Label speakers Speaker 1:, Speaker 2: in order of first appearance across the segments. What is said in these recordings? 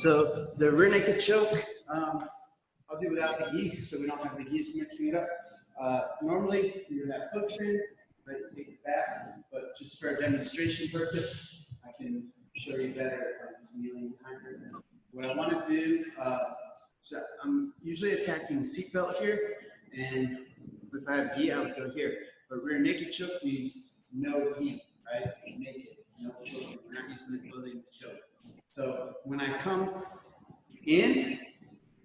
Speaker 1: So the rear naked choke, I'll do without the gi, so we don't have the gis mixing it up. Normally, you would have hooks in, right? Take it back, but just for a demonstration purpose, I can show you better if I'm just kneeling behind her. What I want to do, so I'm usually attacking seatbelt here, and if I have gi, I would go here. But rear naked choke means no gi, right? Naked, no choking. We're not using the clothing to choke. So when I come in,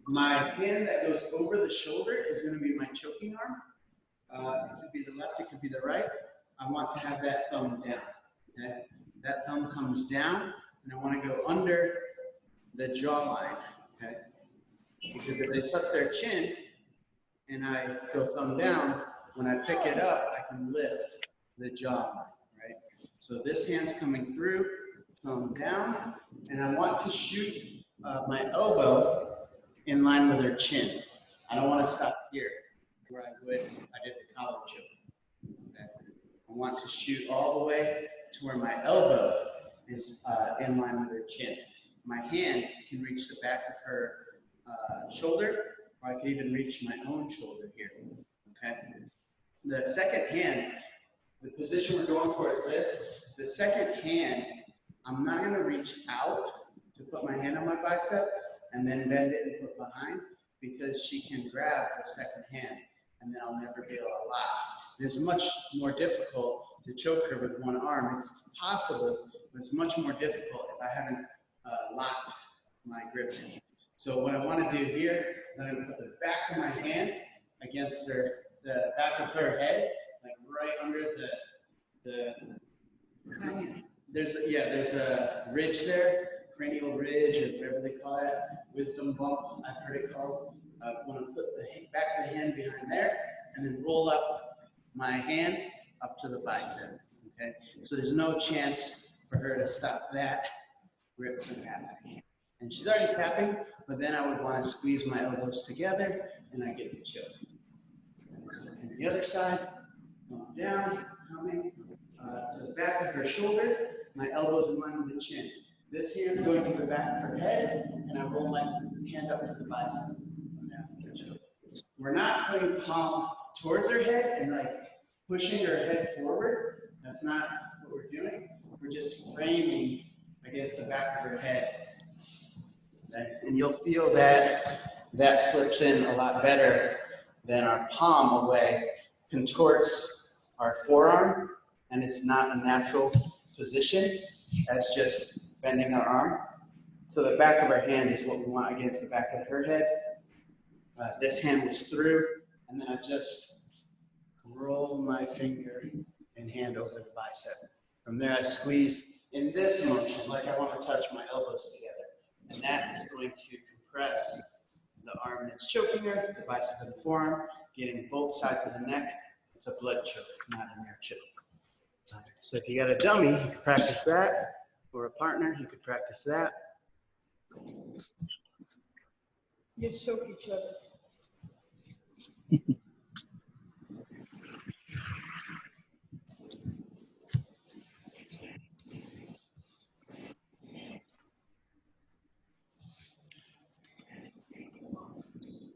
Speaker 1: my hand that goes over the shoulder is going to be my choking arm. It could be the left, it could be the right. I want to have that thumb down. Okay? That thumb comes down, and I want to go under the jawline. Okay? Because if they tuck their chin and I go thumb down, when I pick it up, I can lift the jawline. Right? So this hand's coming through, thumb down, and I want to shoot my elbow in line with her chin. I don't want to stop here where I would if I did the collar choke. Okay? I want to shoot all the way to where my elbow is in line with her chin. My hand can reach the back of her shoulder, or I can even reach my own shoulder here. Okay? The second hand, the position we're going for is this. The second hand, I'm not going to reach out to put my hand on my bicep and then bend it and put behind, because she can grab the second hand and then I'll never be able to lock. It's much more difficult to choke her with one arm. It's possible, but it's much more difficult if I haven't locked my grip. So what I want to do here is I'm going to put the back of my hand against the back of her head, like right under the there's a ridge there, cranial ridge, or whatever they call it, wisdom bump, I've heard it called. I want to put the back of the hand behind there, and then roll up my hand up to the bicep. Okay, so there's no chance for her to stop that grip from happening. And she's already tapping, but then I would want to squeeze my elbows together, and I get the choke. And the other side, down, coming to the back of her shoulder, my elbows in line with the chin. This hand's going to the back of her head, and I roll my hand up to the bicep. We're not putting palm towards her head and like pushing her head forward. That's not what we're doing. We're just framing against the back of her head. Okay? And you'll feel that that slips in a lot better than our palm away contorts our forearm, and it's not a natural position as just bending our arm. So the back of our hand is what we want against the back of her head. This hand was through, and then I just roll my finger and hand over the bicep. From there I squeeze in this motion, like I want to touch my elbows together. And that is going to compress the arm that's choking her, the bicep and the forearm, getting both sides of the neck. It's a blood choke, not a neck choke. So if you got a dummy, you could practice that, or a partner, you could practice that.
Speaker 2: You choke each other.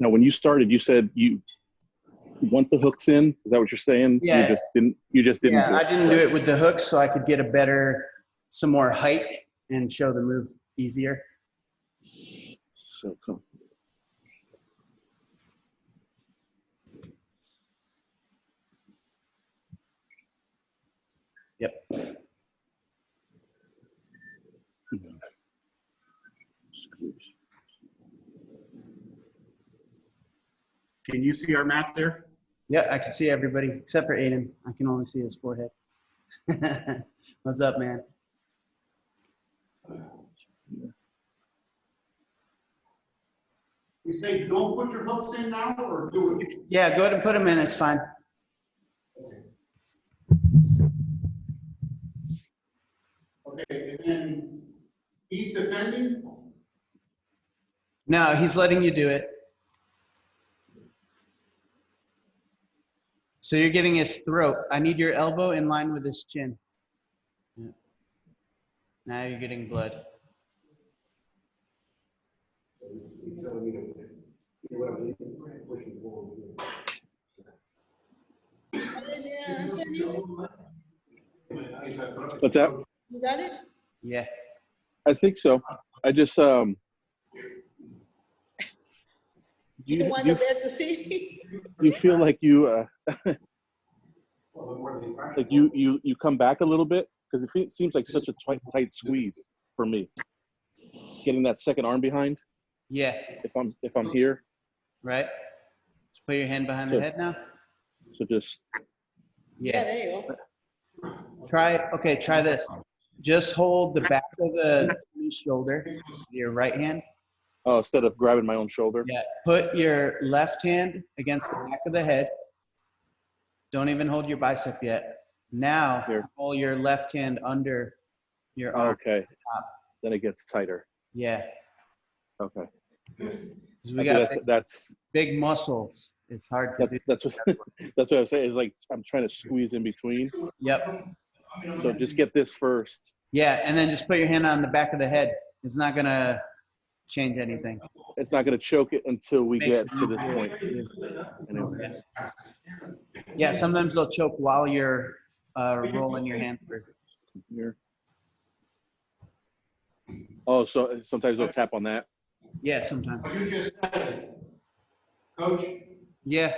Speaker 3: Now, when you started, you said you want the hooks in. Is that what you're saying?
Speaker 1: Yeah.
Speaker 3: You just didn't.
Speaker 1: Yeah, I didn't do it with the hooks, so I could get some more height and show the move easier.
Speaker 3: So come.
Speaker 1: Yep.
Speaker 4: Can you see our map there?
Speaker 1: Yeah, I can see everybody except for Aiden. I can only see his forehead. What's up, man?
Speaker 4: You say don't put your hooks in now, or do it?
Speaker 1: Yeah, go ahead and put them in. It's fine.
Speaker 4: Okay, and then he's defending?
Speaker 1: No, he's letting you do it. So you're getting his throat. I need your elbow in line with his chin. Yeah. Now you're getting blood.
Speaker 2: I didn't answer you.
Speaker 3: What's that?
Speaker 2: You got it?
Speaker 5: Yeah.
Speaker 3: I think so. I just
Speaker 2: You don't want the bear to see?
Speaker 3: you feel like you like you come back a little bit because it seems like such a tight squeeze for me. Getting that second arm behind.
Speaker 5: Yeah.
Speaker 3: If I'm here.
Speaker 5: Right. Just put your hand behind the head now.
Speaker 3: So just.
Speaker 2: Yeah, there you go.
Speaker 5: Try this. Just hold the back of the shoulder with your right hand.
Speaker 3: Oh, instead of grabbing my own shoulder.
Speaker 5: Yeah. Put your left hand against the back of the head. Don't even hold your bicep yet. Now, hold your left hand under your arm.
Speaker 3: Okay. Then it gets tighter.
Speaker 5: Yeah.
Speaker 3: Okay.
Speaker 5: We got
Speaker 3: that's
Speaker 5: big muscles. It's hard to do.
Speaker 3: That's what I'm saying. Is like I'm trying to squeeze in between.
Speaker 5: Yep.
Speaker 3: So just get this first.
Speaker 5: Yeah, and then just put your hand on the back of the head. It's not gonna change anything.
Speaker 3: It's not going to choke it until we get to this point. Anyway.
Speaker 5: Yeah, sometimes they'll choke while you're rolling your hand through.
Speaker 3: Here. Oh, so sometimes they'll tap on that.
Speaker 5: Yeah, sometimes.
Speaker 4: What you just said, Coach,
Speaker 5: Yeah.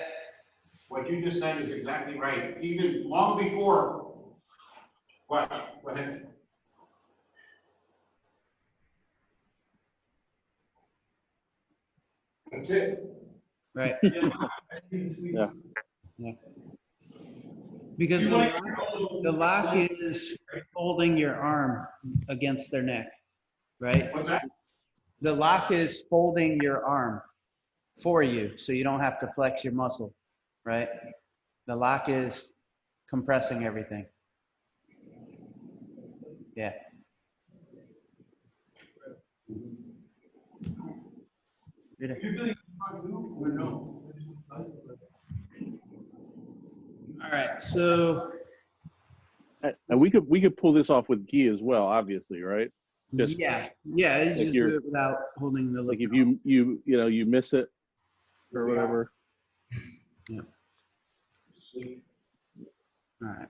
Speaker 4: what you just said is exactly right. Even long before, watch, go ahead. That's it.
Speaker 5: Right.
Speaker 3: Yeah.
Speaker 5: Yeah. Because the lock is holding your arm against their neck, right?
Speaker 4: What's that?
Speaker 5: The lock is folding your arm for you, so you don't have to flex your muscle, right? The lock is compressing everything. Yeah. All right, so
Speaker 3: And we could pull this off with gi as well, obviously, right? Just
Speaker 5: yeah, you just do it without holding the
Speaker 3: like if you miss it or whatever.
Speaker 5: Yeah. All right.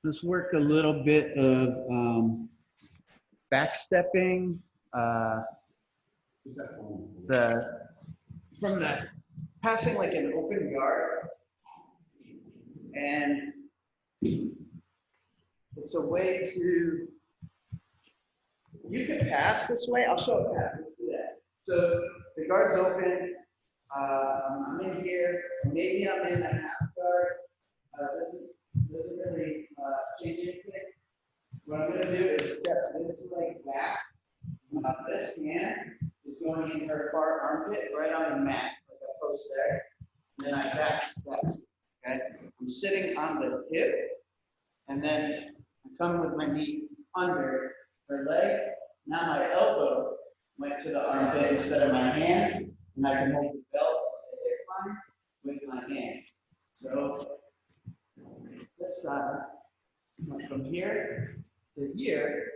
Speaker 5: Let's work a little bit of backstepping. From the passing like an open guard, and it's a way to. You can pass this way. I'll show a pass. Let's do that. So the guard's open. I'm in here. Maybe I'm in a half guard. Doesn't really change anything. What I'm going to do is step this leg back. This hand is going in her far armpit right on the mat, like a post there. And then I back step. Okay. I'm sitting on the hip, and then I come with my knee under her leg. Now my elbow went to the armpit instead of my hand, and I can hold the belt of the hip line with my hand. So this side went from here to here,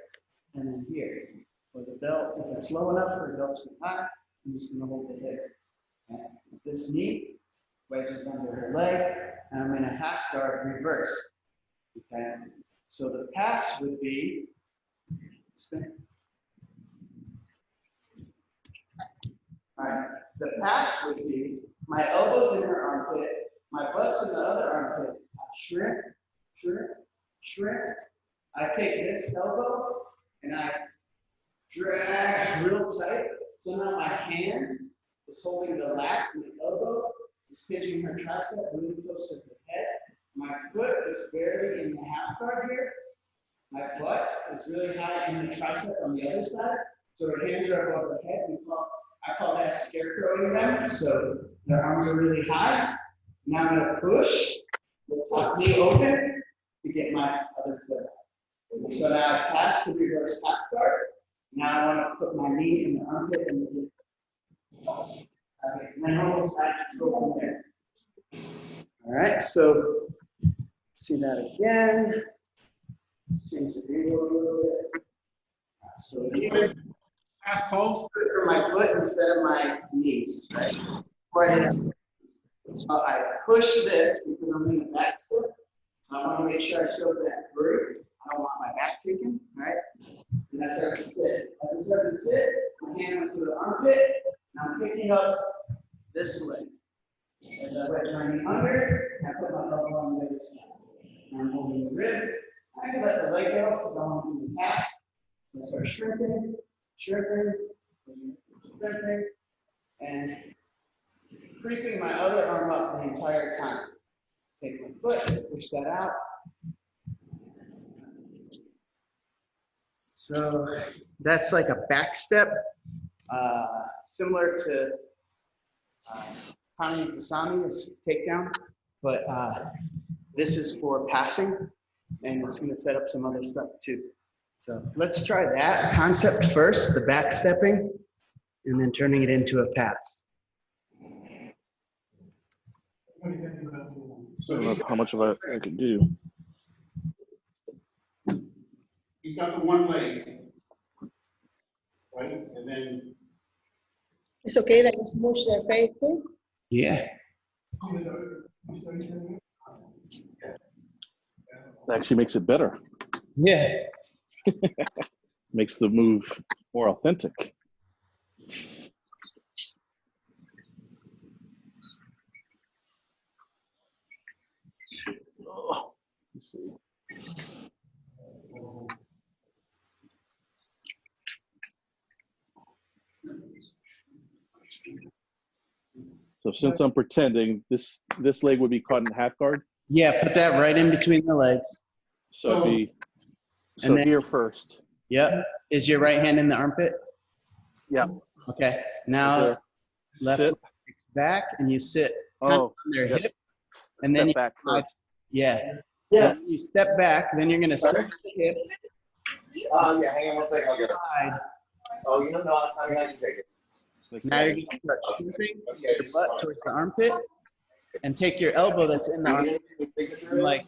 Speaker 5: and then here. For the belt, if it's low enough or the belt's too high, I'm just going to hold the hip. Okay. This knee wedges under her leg, and I'm in a half guard reverse. Okay. So the pass would be spin. All right. The pass would be my elbows in her armpit, my butt's in the other armpit. I shrink, shrink, shrink. I take this elbow and I drag real tight. So now my hand is holding the lat, and the elbow is pinching her tricep really close to her head. My foot is barely in the half guard here. My butt is really high in the tricep on the other side. So her hands are above her head. I call that scarecrowing them. So their arms are really high. Now I'm going to push the top knee open to get my other foot out. So now I pass the reverse half guard. Now I want to put my knee in the armpit and the hip. Okay, and then almost I can go from there. All right, so see that again. Change the angle a little bit. So here,
Speaker 4: Pass pose.
Speaker 5: For my foot instead of my knees, right? Before I do that. So I push this because I'm in the back step. I want to make sure I show that through. I don't want my back taken, right? And I start to sit. As I start to sit, my hand went to the armpit, and I'm picking up this leg. As I wedge my knee under, I put my elbow on the other side. And I'm holding the rib. I can let the leg go because I want to do the pass. I start shrinking, shrinking, shrinking, and creeping my other arm up the entire time. Take my foot, push that out. So that's like a back step, similar to Hani Kasami's takedown, but this is for passing, and it's going to set up some other stuff too. So let's try that concept first, the back stepping, and then turning it into a pass.
Speaker 3: I don't know how much of it I could do.
Speaker 4: He's got the one leg, right? And then
Speaker 2: It's okay that you smoosh their face too?
Speaker 5: Yeah.
Speaker 3: It actually makes it better.
Speaker 5: Yeah.
Speaker 3: Makes the move more authentic. Oh, let's see. So since I'm pretending, this leg would be caught in half guard.
Speaker 5: Yeah, put that right in between the legs.
Speaker 3: So it'd be
Speaker 5: And then-
Speaker 3: here first.
Speaker 5: Yep. Is your right hand in the armpit?
Speaker 3: Yeah.
Speaker 5: Okay. Now
Speaker 3: There.
Speaker 5: left
Speaker 3: Sit.
Speaker 5: back and you sit kind of
Speaker 3: Oh,
Speaker 5: on their
Speaker 3: yep.
Speaker 5: hip. And then
Speaker 3: Step
Speaker 5: you
Speaker 3: back first.
Speaker 5: Yeah.
Speaker 1: Yes.
Speaker 5: When you step back, then you're gonna sit on the hip.
Speaker 6: Yeah, hang on one second, I'll get it.
Speaker 5: Side.
Speaker 6: Oh, you know, no, I mean, I can take it.
Speaker 3: Like
Speaker 5: Now you're
Speaker 3: so.
Speaker 5: gonna start shooting
Speaker 6: Okay.
Speaker 5: your butt towards the armpit, and take your elbow that's in the armpit, and like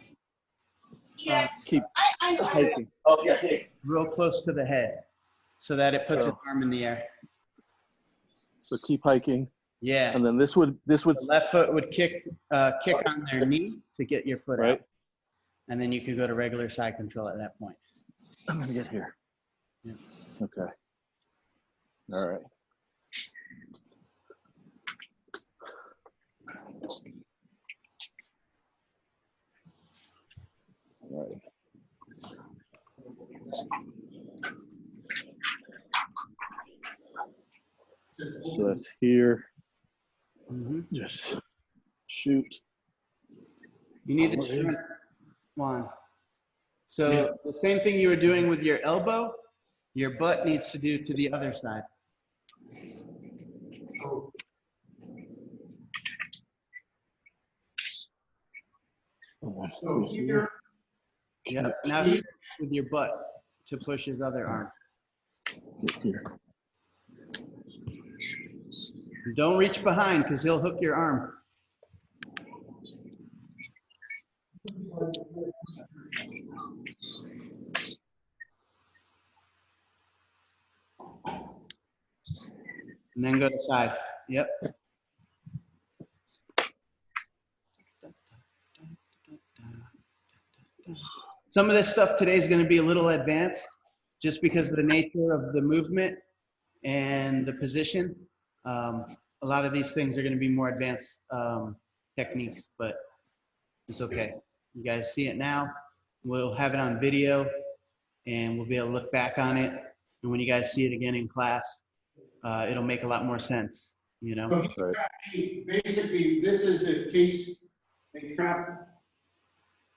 Speaker 3: Keep hiking.
Speaker 6: Oh, yeah, hey.
Speaker 5: real close to the head, so that it puts
Speaker 3: So-
Speaker 5: its arm in the air.
Speaker 3: So keep hiking,
Speaker 5: Yeah.
Speaker 3: and then this would
Speaker 5: The left foot would kick on their knee to get your foot
Speaker 3: right.
Speaker 5: out, and then you could go to regular side control at that point.
Speaker 3: I'm gonna get here.
Speaker 5: Yeah.
Speaker 3: Okay. All right. All right. So that's here.
Speaker 5: Mhm.
Speaker 3: Just shoot.
Speaker 5: You need to shrink one. So the same thing you were doing with your elbow, your butt needs to do to the other side.
Speaker 4: so here,
Speaker 5: Yep. Now shrink with your butt to push his other arm.
Speaker 3: Here.
Speaker 5: Don't reach behind because he'll hook your arm. And then go to side. Yep. Some of this stuff today is going to be a little advanced just because of the nature of the movement and the position. A lot of these things are going to be more advanced techniques, but it's okay. You guys see it now. We'll have it on video and we'll be able to look back on it. And when you guys see it again in class, it'll make a lot more sense, you know?
Speaker 4: so he's
Speaker 3: Right.
Speaker 4: trapping- basically, this is in case they trap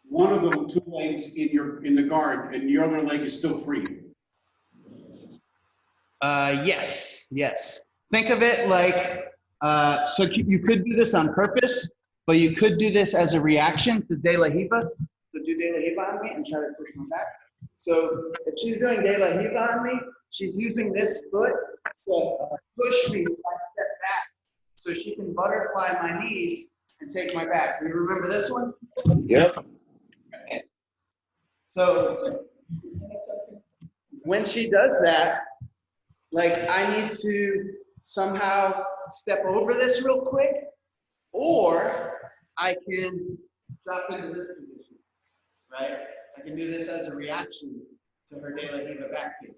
Speaker 4: one of the two legs in the guard and your other leg is still free.
Speaker 5: Yes, yes. Think of it like, so you could do this on purpose, but you could do this as a reaction to De La Hiva. So do De La Hiva on me and try to push my back. So if she's doing De La Hiva on me, she's using this foot to push me so I step back so she can butterfly my knees and take my back. Do you remember this one?
Speaker 6: Yep.
Speaker 5: So when she does that, like I need to somehow step over this real quick, or I can drop into this position, right? I can do this as a reaction to her de la Riva back kick.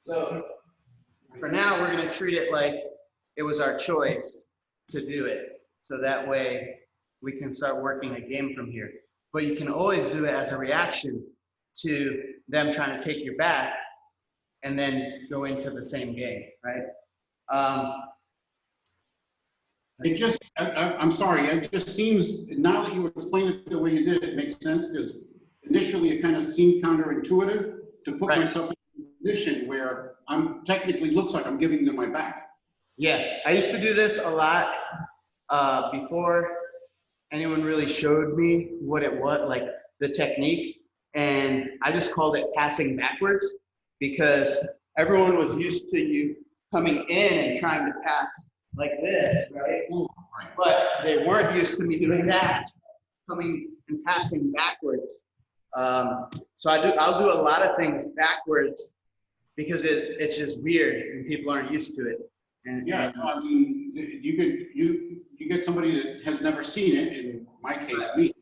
Speaker 5: So for now, we're gonna treat it like it was our choice to do it. So that way we can start working a game from here. But you can always do it as a reaction to them trying to take your back and then go into the same game, right?
Speaker 4: It just, I'm sorry, it just seems, now that you explain it the way you did, it makes sense, because initially it kind of seemed counterintuitive to put myself in a position where I'm technically looks like I'm giving them my back.
Speaker 5: Yeah, I used to do this a lot before anyone really showed me what it was, like the technique, and I just called it passing backwards because everyone was used to you coming in and trying to pass like this, right? But they weren't used to me doing that, coming and passing backwards. So I'll do a lot of things backwards because it's just weird and people aren't used to it. And,
Speaker 4: yeah, I mean, you get somebody that has never seen it, in my case, me.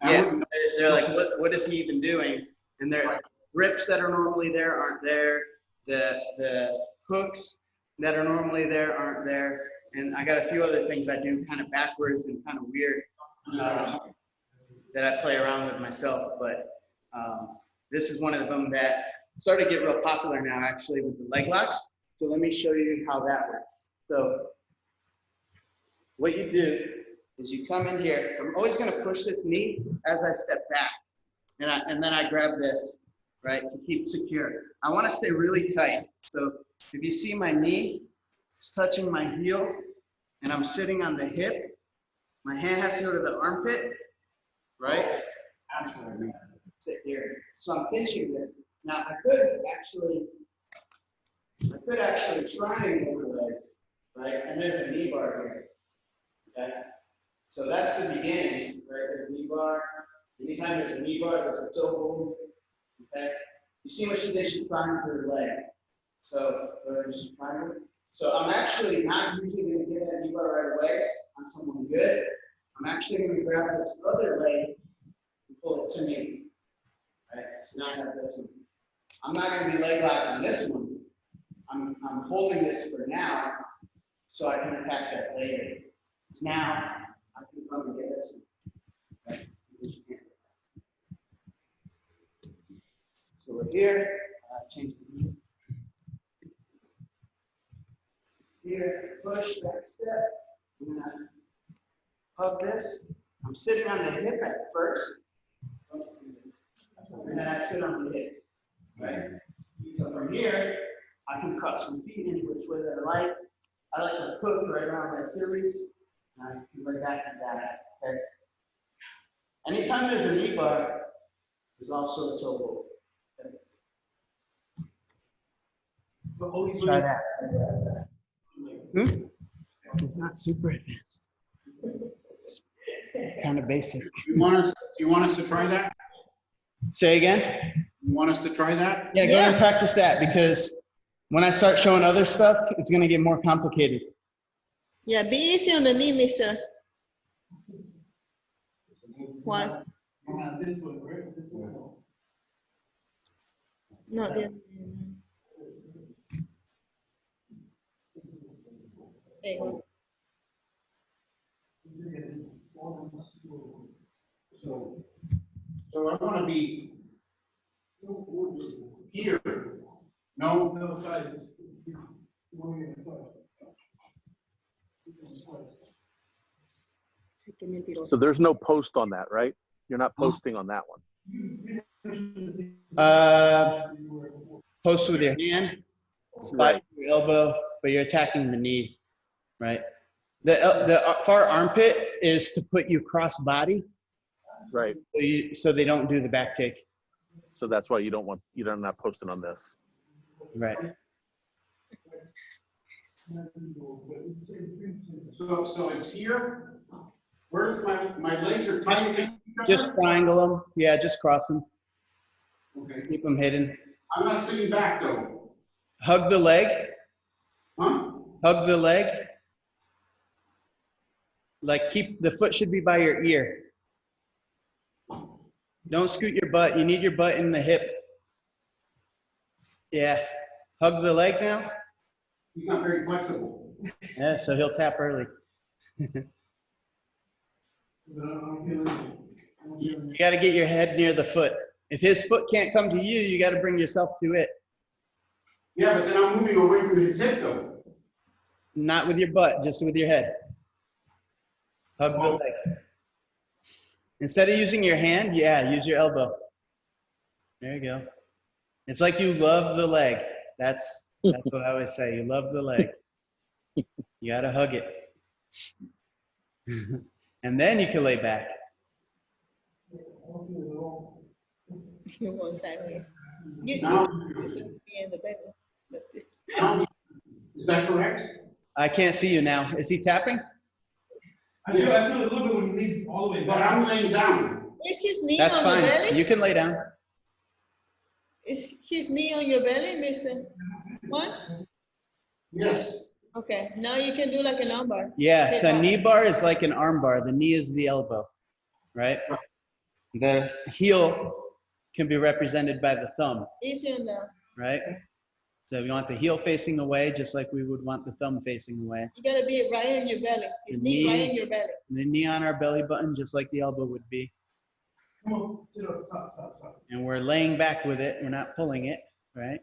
Speaker 5: Yeah, they're like, what is he even doing? And their grips that are normally there aren't there. The hooks that are normally there aren't there. And I got a few other things I do kind of backwards and kind of weird that I play around with myself. But this is one of them that started to get real popular now, actually, with the leg locks. So let me show you how that works. So what you do is you come in here. I'm always going to push this knee as I step back. And then I grab this, right, to keep secure. I want to stay really tight. So if you see my knee, it's touching my heel, and I'm sitting on the hip. My hand has to go to the armpit, right?
Speaker 4: That's what I mean.
Speaker 5: Sit here. So I'm pinching this. Now I could actually triangle the legs, right? And there's a knee bar here. Okay. So that's the beginnings, right? There's a knee bar. Anytime there's a knee bar, there's a toe hold. Okay. You see what she did? She triangled her leg. So she's triangle. So I'm actually not usually going to get that knee bar right away on someone good. I'm actually going to grab this other leg and pull it to me. Right? So now I have this one. I'm not going to be leg locked on this one. I'm holding this for now so I can attack that later. Now I can come and get this one. Right? So we're here. Change the knee. Here, push, back step. I'm gonna hug this. I'm sitting on the hip at first, and then I sit on the hip. Right? So from here, I can cross my feet any which way that I like. I like to hook right around my Achilles, and I can right back to that. Okay. Anytime there's a knee bar, there's also a toe hold. Okay. Let's try that. It's not super advanced. It's kind of basic.
Speaker 4: Do you want us to try that?
Speaker 5: Say again?
Speaker 4: You want us to try that?
Speaker 5: Yeah, go ahead and practice that, because when I start showing other stuff, it's going to get more complicated.
Speaker 2: Yeah, be easy on the knee, Mr. Juan. No, the other.
Speaker 4: So I want to be here. No.
Speaker 3: So there's no post on that, right? You're not posting on that one.
Speaker 5: Post with your hand, slide your elbow, but you're attacking the knee, right? The far armpit is to put you cross body,
Speaker 3: Right.
Speaker 5: so they don't do the back take.
Speaker 3: So that's why you're not posting on this.
Speaker 5: Right.
Speaker 4: So it's here. Where's my legs are tight against each other?
Speaker 5: Just triangle them. Yeah, just cross them.
Speaker 4: Okay.
Speaker 5: Keep them hidden.
Speaker 4: I'm not sitting back though.
Speaker 5: Hug the leg.
Speaker 4: Huh?
Speaker 5: Hug the leg. Like keep, the foot should be by your ear. Don't scoot your butt. You need your butt in the hip. Yeah. Hug the leg now.
Speaker 4: He's not very flexible.
Speaker 5: Yeah, so he'll tap early. You got to get your head near the foot. If his foot can't come to you, you got to bring yourself to it.
Speaker 4: Yeah, but then I'm moving away from his hip though.
Speaker 5: Not with your butt, just with your head. Hug the leg. Instead of using your hand, yeah, use your elbow. There you go. It's like you love the leg. That's what I always say. You love the leg. You got to hug it. And then you can lay back.
Speaker 2: You want sideways. You
Speaker 4: Now,
Speaker 2: be in the bedroom.
Speaker 4: now, is that correct?
Speaker 5: I can't see you now. Is he tapping?
Speaker 7: I feel a little bit when you leave all the way
Speaker 4: But
Speaker 7: back.
Speaker 4: I'm laying down.
Speaker 2: Is his knee
Speaker 5: That's
Speaker 2: on your
Speaker 5: fine.
Speaker 2: belly?
Speaker 5: You can lay down.
Speaker 2: Is his knee on your belly, Mr. One?
Speaker 4: Yes.
Speaker 2: Okay, now you can do like an armbar.
Speaker 5: Yeah,
Speaker 2: Okay,
Speaker 5: so
Speaker 2: fine.
Speaker 5: knee bar is like an arm bar. The knee is the elbow, right? The heel can be represented by the thumb,
Speaker 2: Easy on the,
Speaker 5: right? So we want the heel facing away, just like we would want the thumb facing away.
Speaker 2: you gotta be right on your belly. His
Speaker 5: The
Speaker 2: knee right
Speaker 5: knee-
Speaker 2: in your belly.
Speaker 5: The knee on our belly button, just like the elbow would be.
Speaker 7: Come on, sit up, stop.
Speaker 5: And we're laying back with it. We're not pulling it, right?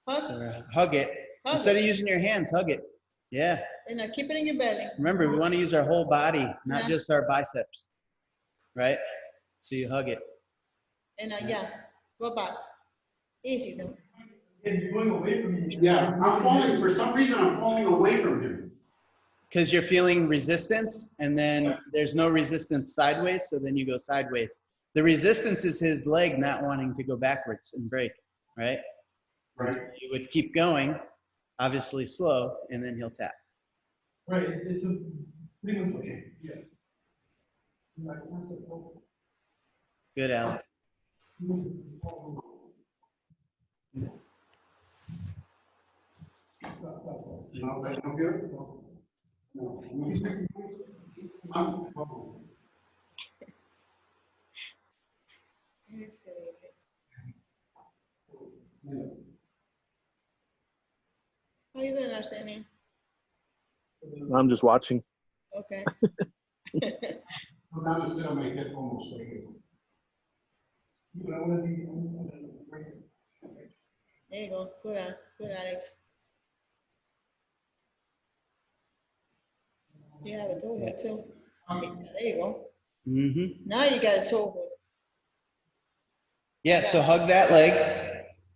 Speaker 2: Hug,
Speaker 5: So hug it.
Speaker 2: hug
Speaker 5: Instead
Speaker 2: it.
Speaker 5: of using your hands, hug it. Yeah.
Speaker 2: And now keep it in your belly.
Speaker 5: Remember, we want to use our whole body, not
Speaker 2: Yeah.
Speaker 5: just our biceps, right? So you hug it.
Speaker 2: And now, yeah, go back. Easy though.
Speaker 7: And you're going away from me.
Speaker 4: Yeah, I'm falling, for some reason, I'm falling away from him.
Speaker 5: Because you're feeling resistance, and then there's no resistance sideways, so then you go sideways. The resistance is his leg not wanting to go backwards and break, right? And so you would keep going, obviously slow, and then he'll tap.
Speaker 7: Right, it's a pretty much okay, yeah.
Speaker 5: Good, Alex.
Speaker 4: No, but no good? No. I'm-
Speaker 2: How you doing, Arsenio?
Speaker 3: I'm just watching.
Speaker 2: Okay.
Speaker 4: I'm down to sit on my hip almost right here.
Speaker 7: But I wanna be,
Speaker 2: There you go. Good, Alex. You have a toe hold too. There you go.
Speaker 5: Mm-hmm.
Speaker 2: Now you got a toe hold.
Speaker 5: Yeah, so hug that leg,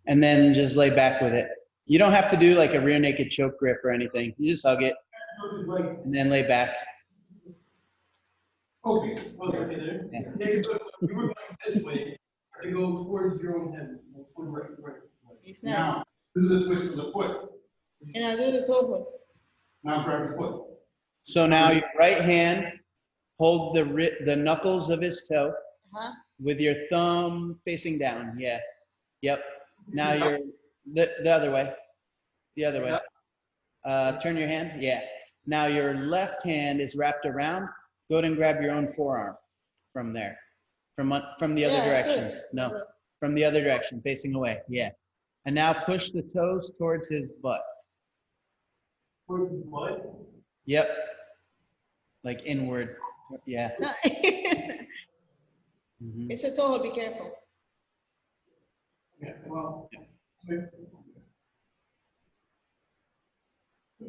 Speaker 5: and then just lay back with it. You don't have to do like a rear naked choke grip or anything. You just hug it,
Speaker 7: it's like,
Speaker 5: and then lay back.
Speaker 4: Okay.
Speaker 7: okay, there.
Speaker 5: Yeah.
Speaker 7: Yeah, 'cause you were going this way, to go towards your own head, right.
Speaker 2: It's not.
Speaker 4: Now, do the twist of the foot.
Speaker 2: And I do the toe hold.
Speaker 4: Now grab the foot.
Speaker 5: So now your right hand, hold the knuckles of his toe
Speaker 2: Uh-huh.
Speaker 5: with your thumb facing down. Yeah. Yep. Now you're the other way. The other way. Turn your hand. Yeah. Now your left hand is wrapped around. Go ahead and grab your own forearm from there. From the other
Speaker 2: Yeah, that's
Speaker 5: direction.
Speaker 2: good.
Speaker 5: No. From the other direction, facing away. Yeah. And now push the toes towards his butt.
Speaker 7: Towards the butt.
Speaker 5: Yep. Like inward. Yeah.
Speaker 2: No.
Speaker 5: Mhm.
Speaker 2: It's a toe hold. Be careful.
Speaker 7: Yeah, well.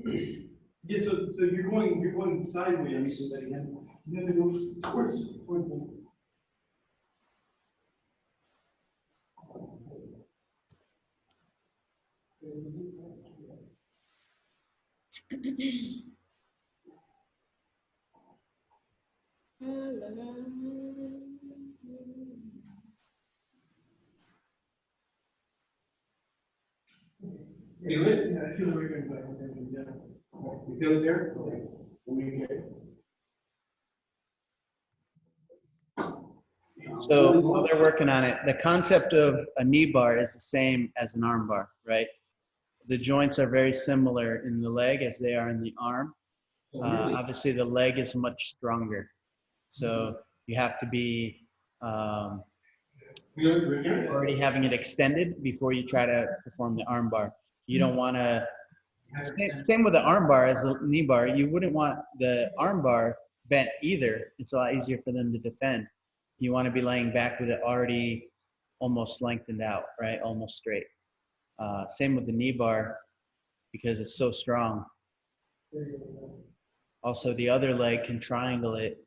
Speaker 7: Yeah, so you're going sideways, so that again, you have to go towards the.
Speaker 2: La, la, la.
Speaker 4: Feel it?
Speaker 7: Yeah, I feel the right back, yeah.
Speaker 4: You feel it there? Okay. Let me get it.
Speaker 5: So while they're working on it, the concept of a knee bar is the same as an arm bar, right? the joints are very similar in the leg as they are in the arm. Obviously, the leg is much stronger. So you have to be already having it extended before you try to perform the arm bar. You don't want to, same with the arm bar as the knee bar, you wouldn't want the arm bar bent either. It's a lot easier for them to defend. You want to be laying back with it already almost lengthened out, right? Almost straight. Same with the knee bar because it's so strong. Also, the other leg can triangle it.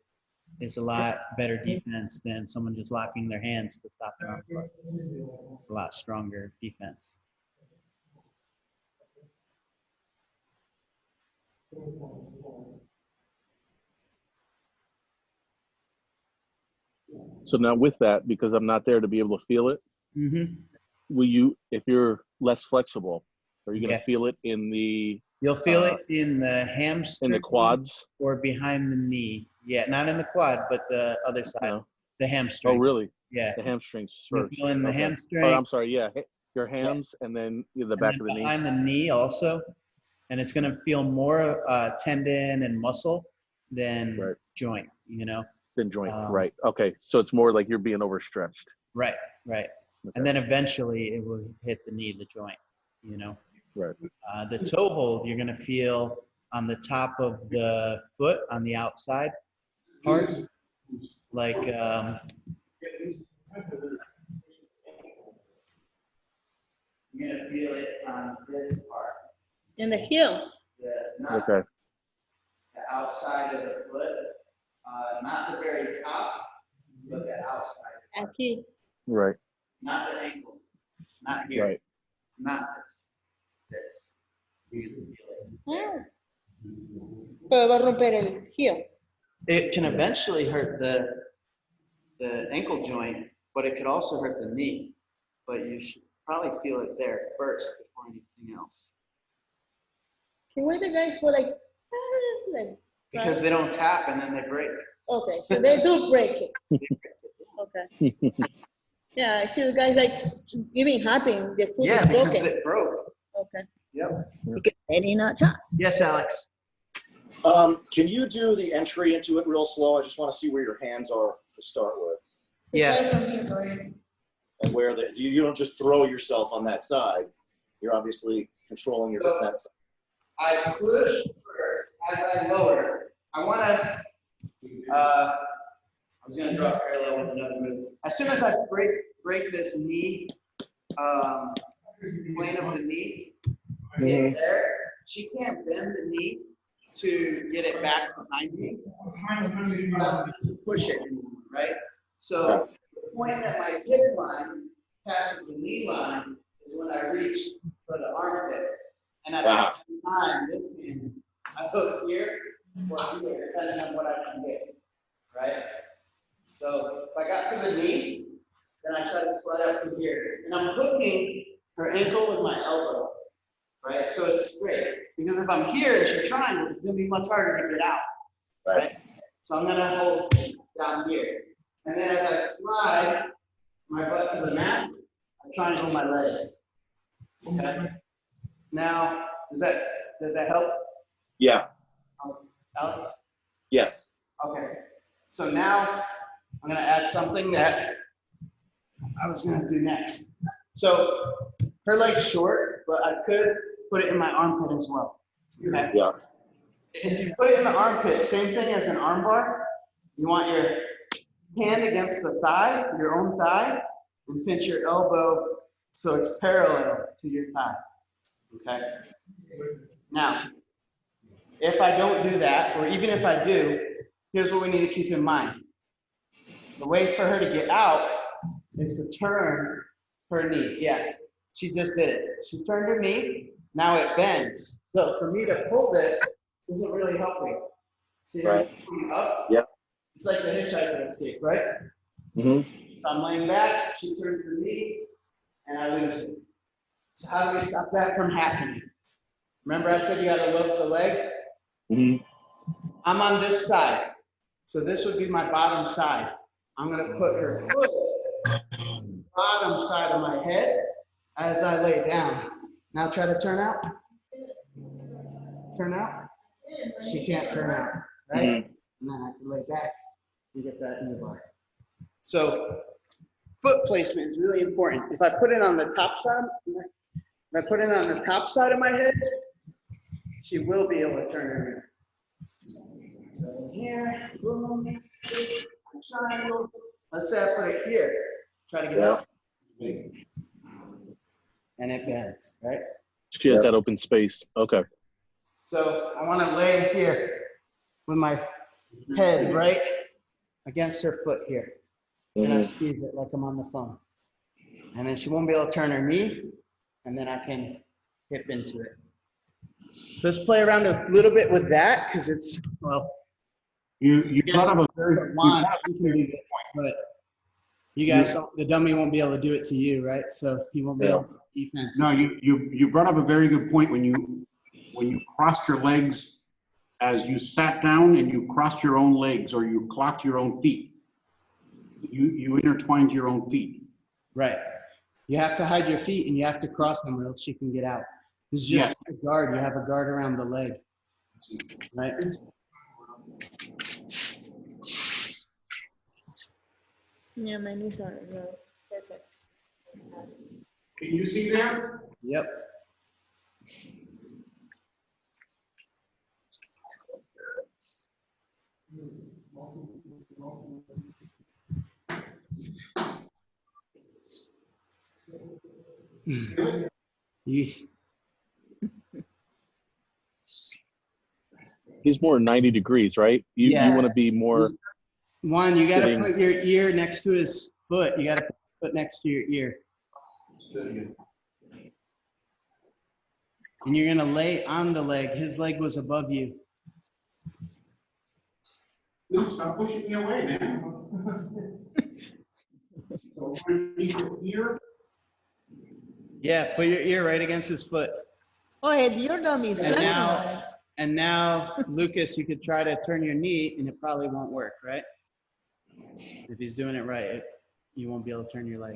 Speaker 5: Is a lot better defense than someone just locking their hands to stop their arm bar. A lot stronger defense.
Speaker 3: So now with that, because I'm not there to be able to feel it, will you, if you're less flexible, are you going to feel it in the...
Speaker 5: You'll feel it in the hamstring.
Speaker 3: In the quads?
Speaker 5: Or behind the knee. Yeah, not in the quad, but the other side.
Speaker 3: No.
Speaker 5: The hamstring.
Speaker 3: Oh, really?
Speaker 5: Yeah.
Speaker 3: The hamstrings
Speaker 5: You'll
Speaker 3: first.
Speaker 5: feel in the hamstring.
Speaker 3: Oh, I'm sorry. Yeah. Your hams and then the back of the knee.
Speaker 5: Behind the knee also. And it's going to feel more tendon and muscle than joint, you know?
Speaker 3: Than joint, right. Okay. So it's more like you're being overstretched.
Speaker 5: Right, right. Okay. And then eventually it will hit the knee, the joint, you know?
Speaker 3: Right.
Speaker 5: The toe hold, you're going to feel on the top of the foot on the outside part, like you're going to feel it on this part.
Speaker 2: In the heel.
Speaker 5: Not the outside of the foot, not the very top, but the outside.
Speaker 2: Aquí.
Speaker 3: Right.
Speaker 5: Not the ankle, not here,
Speaker 3: right.
Speaker 5: Not this. This. You can feel it.
Speaker 2: Ah. Pero va a romper el heel.
Speaker 5: It can eventually hurt the ankle joint, but it could also hurt the knee. But you should probably feel it there first before anything else.
Speaker 2: Okay, why the guys go like
Speaker 5: Because they don't tap and then they break.
Speaker 2: Okay, so they do break it. Okay. Yeah, I see the guys like even hopping, their foot is broken.
Speaker 5: Because it broke.
Speaker 2: Okay.
Speaker 5: Yep.
Speaker 2: Because they did not tap.
Speaker 5: Yes, Alex.
Speaker 6: Can you do the entry into it real slow? I just want to see where your hands are to start with.
Speaker 5: Yeah.
Speaker 2: From here, Brian.
Speaker 6: And where you don't just throw yourself on that side. You're obviously controlling your descent.
Speaker 5: I push first as I lower. I want to, I was going to draw a parallel with another move. As soon as I break this knee, plane of the knee, get there, she can't bend the knee to get it back behind me. Push it anymore, right? So the point that my hip line passes the knee line is when I reach for the armpit. And at the same time, this hand, I hook here or here, depending on what I can get, right? So if I got to the knee, then I try to slide up to here. And I'm hooking her ankle with my elbow, right? So it's straight. Because if I'm here and she triangles, it's going to be much harder to get out, right? So I'm going to hold down here. And then as I slide my butt to the mat, I triangle my legs, okay? Now, does that help?
Speaker 6: Yeah.
Speaker 5: Alex?
Speaker 6: Yes.
Speaker 5: Okay. So now I'm going to add something that I was going to do next. So her leg's short, but I could put it in my armpit as well. Okay?
Speaker 6: Yeah.
Speaker 5: If you put it in the armpit, same thing as an arm bar. You want your hand against the thigh, your own thigh, and pinch your elbow so it's parallel to your thigh. Okay? Now, if I don't do that, or even if I do, here's what we need to keep in mind. The way for her to get out is to turn her knee. Yeah, she just did it. She turned her knee, now it bends. So for me to pull this isn't really helping. See, right. Up?
Speaker 6: Yep.
Speaker 5: It's like the hitchhiker escape, right?
Speaker 6: Mm-hmm.
Speaker 5: So I'm laying back, she turns her knee, and I lose it. So how do we stop that from happening? Remember I said you gotta lift the leg?
Speaker 3: Mm-hmm.
Speaker 5: I'm on this side. So this would be my bottom side. I'm gonna put her foot bottom side of my head as I lay down. Now try to turn out. Turn out. She can't turn out, right? And then I can lay back and get that knee bar. So foot placement is really important. If I put it on the top side, of my head, she will be able to turn her knee. So here, boom, stick, triangle. Let's say I put it here. Try to get out. And it bends, right?
Speaker 3: She has that open space. Okay.
Speaker 5: So I want to lay here with my head right against her foot here. And I squeeze it like I'm on the phone. And then she won't be able to turn her knee. And then I can hip into it. So let's play around a little bit with that because it's, well,
Speaker 4: You brought up a very
Speaker 5: but you guys, the dummy won't be able to do it to you, right? So he won't be able to defense.
Speaker 4: No, you brought up a very good point when you crossed your legs as you sat down and you crossed your own legs or you clocked your own feet. You intertwined your own feet.
Speaker 5: Right. You have to hide your feet and you have to cross them or else she can get out. This is just a guard. You have a guard around the leg. Right?
Speaker 2: Yeah, my knees are perfect.
Speaker 4: Can you see there?
Speaker 5: Yep.
Speaker 3: He's more 90 degrees, right? You want to be more.
Speaker 5: One, you got to
Speaker 3: sitting.
Speaker 5: put your ear next to his foot. You got to put your foot next to your ear. And you're going to lay on the leg. His leg was above you.
Speaker 4: Luke, stop pushing me away, man. So underneath your ear.
Speaker 5: Yeah, put your ear right against his foot.
Speaker 2: Oh, and your dummy is
Speaker 5: And
Speaker 2: flexing
Speaker 5: now-
Speaker 2: on it.
Speaker 5: And now, Lucas, you could try to turn your knee and it probably won't work, right? If he's doing it right, you won't be able to turn your leg.